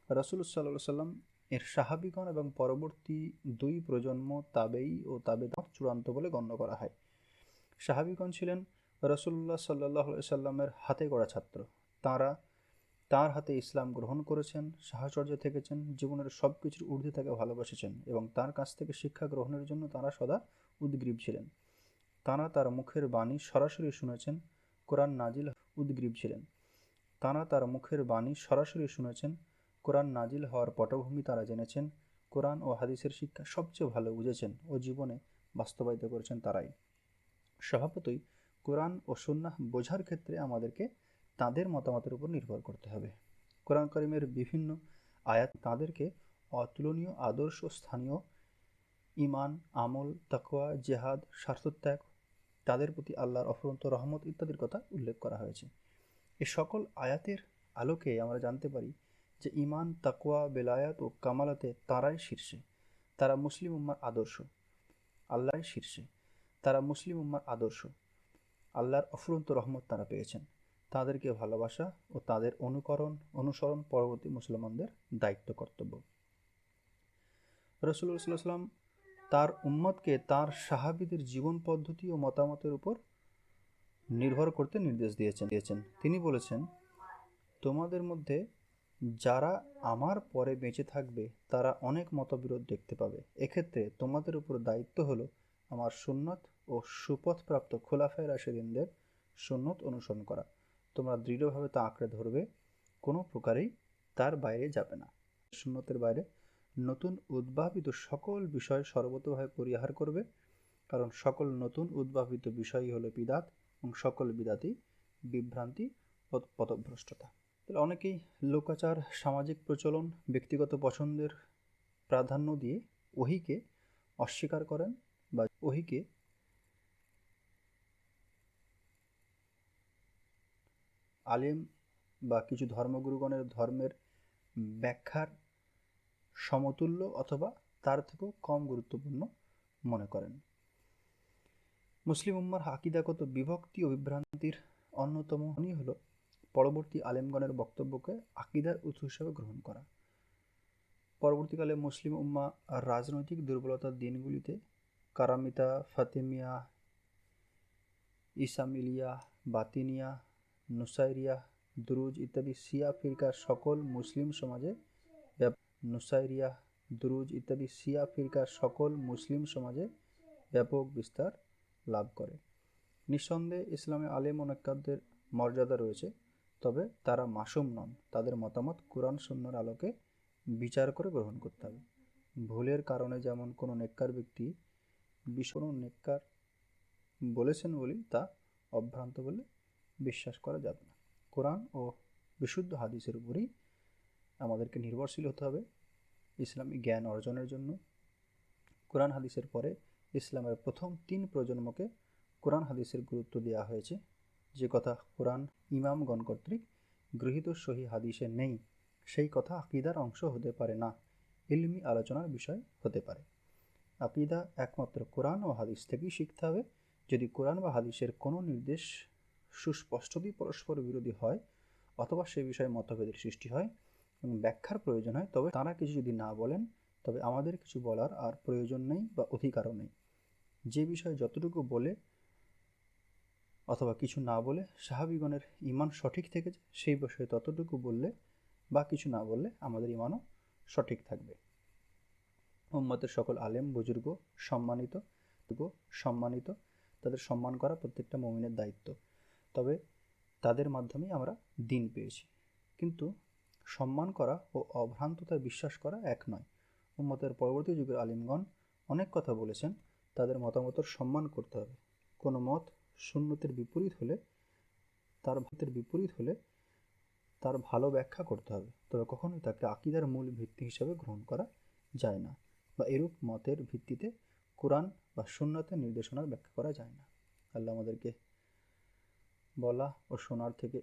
রাসূল সাল্লাল্লাহু আলাইহি ওয়াসাল্লাম এর সাহাবীগণ এবং পরবর্তী ২ প্রজন্ম তাবেঈ ও তাবেঈদের চূড়ান্ত বলে গণ্য করা হয়। সাহাবীগণ ছিলেন রাসূলুল্লাহ সাল্লাল্লাহু আলাইহি ওয়াসাল্লামের হাতে গড়া ছাত্র। তাঁর হাতে ইসলাম গ্রহণ করেছেন, সাহচর্যে থেকেছেন, জীবনের সব কিছুর ঊর্ধ্বে তাকে ভালোবেসেছেন এবং তাঁর কাছ থেকে শিক্ষা গ্রহণের জন্য তাঁরা সদা উদগ্রীব ছিলেন। তাঁরা তার মুখের বাণী সরাসরি শুনেছেন, কোরআন নাজিল হওয়ার পটভূমি তারা জেনেছেন, কোরআন ও হাদিসের শিক্ষা সবচেয়ে ভালো বুঝেছেন ও জীবনে বাস্তবায়িত করেছেন তারাই। স্বভাবতই কোরআন ও সুন্নাহ বোঝার ক্ষেত্রে আমাদেরকে তাদের মতামতের উপর নির্ভর করতে হবে। কোরআন কারীমের বিভিন্ন আয়াত তাদেরকে অতুলনীয় আদর্শ স্থানীয় ঈমান, আমল, তাকওয়া, জিহাদ, স্বার্থত্যাগ, তাদের প্রতি আল্লাহর অফুরন্ত রহমত ইত্যাদির কথা উল্লেখ করা হয়েছে। এ সকল আয়াতের আলোকে আমরা জানতে পারি যে ঈমান, তাকওয়া, বেলায়াত ও কামালাতে তারাই শীর্ষে, তারা মুসলিম উম্মার আদর্শ। আল্লাহর শীর্ষে, তারা মুসলিম উম্মার আদর্শ, আল্লাহর অফুরন্ত রহমত তারা পেয়েছেন। তাদেরকে ভালোবাসা ও তাদের অনুসরণ পরবর্তী মুসলমানদের দায়িত্ব কর্তব্য। রাসূলুল্লাহ সাল্লাল্লাহু আলাইহি ওয়াসাল্লাম তার উম্মতকে তার সাহাবীদের জীবন পদ্ধতি ও মতামতের উপর নির্ভর করতে নির্দেশ দিয়েছেন। তিনি বলেছেন, তোমাদের মধ্যে যারা আমার পরে বেঁচে থাকবে তারা অনেক মতবিরোধ দেখতে পাবে। এক্ষেত্রে তোমাদের উপর দায়িত্ব হলো আমার সুন্নত ও সুপথপ্রাপ্ত খোলাফায়ে রাশিদিনদের সুন্নত অনুসরণ করা। তোমরা দৃঢ়ভাবে তা আঁকড়ে ধরবে, কোনো প্রকারেই তার বাইরে যাবে না। সুন্নতের বাইরে নতুন উদ্ভাবিত সকল বিষয় সর্বতোভাবে পরিহার করবে, কারণ সকল নতুন উদ্ভাবিত বিষয়ই হলো বিদাত এবং সকল বিদাতই বিভ্রান্তি ও পথভ্রষ্টতা। তাহলে অনেকেই লোকাচার, সামাজিক প্রচলন, ব্যক্তিগত পছন্দের প্রাধান্য দিয়ে ওহীকে অস্বীকার করেন বা ওহীকে আলেম বা কিছু ধর্মগুরুগণের ধর্মের ব্যাখ্যার সমতুল্য অথবা তার থেকেও কম গুরুত্বপূর্ণ মনে করেন। মুসলিম উম্মার আকীদাগত বিভক্তি ও বিভ্রান্তির অন্যতম হলো পরবর্তী আলেমগণের বক্তব্যকে আকীদার উৎস হিসেবে গ্রহণ করা। পরবর্তীকালে মুসলিম উম্মাহ রাজনৈতিক দুর্বলতার দিনগুলিতে কারামিতা, ফাতিমিয়া, ইসামিলিয়া, বাতিনিয়া, নুসাইরিয়া, দুরুজ ইত্যাদি শিয়া ফিরকার সকল মুসলিম সমাজে ব্যাপক বিস্তার লাভ করে। নিঃসন্দেহে ইসলামে আলেম ও নেককারদের মর্যাদা রয়েছে, তবে তারা মাসুম নন। তাদের মতামত কুরআন সুন্নাহর আলোকে বিচার করে গ্রহণ করতে হবে। ভুলের কারণে যেমন কোনো নেককার ব্যক্তি নেককার বলেছেন বলেই তা অভ্রান্ত বলে বিশ্বাস করা যাবে না। কোরআন ও বিশুদ্ধ হাদিসের উপরই আমাদেরকে নির্ভরশীল হতে হবে ইসলামী জ্ঞান অর্জনের জন্য। কোরআন হাদিসের পরে ইসলামের প্রথম 3 প্রজন্মকে কোরআন হাদিসের গুরুত্ব দেওয়া হয়েছে। যে কথা কোরআন ইমামগণ কর্তৃক গৃহীত সহি হাদিসে নেই, সেই কথা আকীদার অংশ হতে পারে না, ইলমি আলোচনার বিষয় হতে পারে। আকীদা একমাত্র কোরআন ও হাদিস থেকেই শিখতে হবে। যদি কোরআন বা হাদিসের কোনো নির্দেশ সুস্পষ্টতই পরস্পর বিরোধী হয় অথবা সে বিষয়ে মতভেদের সৃষ্টি হয় এবং ব্যাখ্যার প্রয়োজন হয়, তবে তারা কিছু যদি না বলেন তবে আমাদের কিছু বলার আর প্রয়োজন নেই বা অধিকারও নেই। যে বিষয়ে যতটুকু বলে অথবা কিছু না বলে সাহাবীগণের ঈমান সঠিক থেকেছে, সেই বিষয়ে ততটুকু বললে বা কিছু না বললে আমাদের ঈমানও সঠিক থাকবে। উম্মতের সকল আলেম বুজুর্গ সম্মানিত, তাদের সম্মান করা প্রত্যেকটা মুমিনের দায়িত্ব। তবে তাদের মাধ্যমেই আমরা দ্বীন পেয়েছি। কিন্তু সম্মান করা ও অভ্রান্ততায় বিশ্বাস করা এক নয়। উম্মতের পরবর্তী যুগের আলিমগণ অনেক কথা বলেছেন, তাদের মতামতের সম্মান করতে হবে। কোনো মত সুন্নতের বিপরীত হলে তার ভালো ব্যাখ্যা করতে হবে, তবে কখনোই তাকে আকীদার মূল ভিত্তি হিসেবে গ্রহণ করা যায় না, বা এরূপ মতের ভিত্তিতে কোরআন বা সুন্নতের নির্দেশনার ব্যাখ্যা করা যায় না। আল্লাহ আমাদেরকে বলা ও শোনার থেকে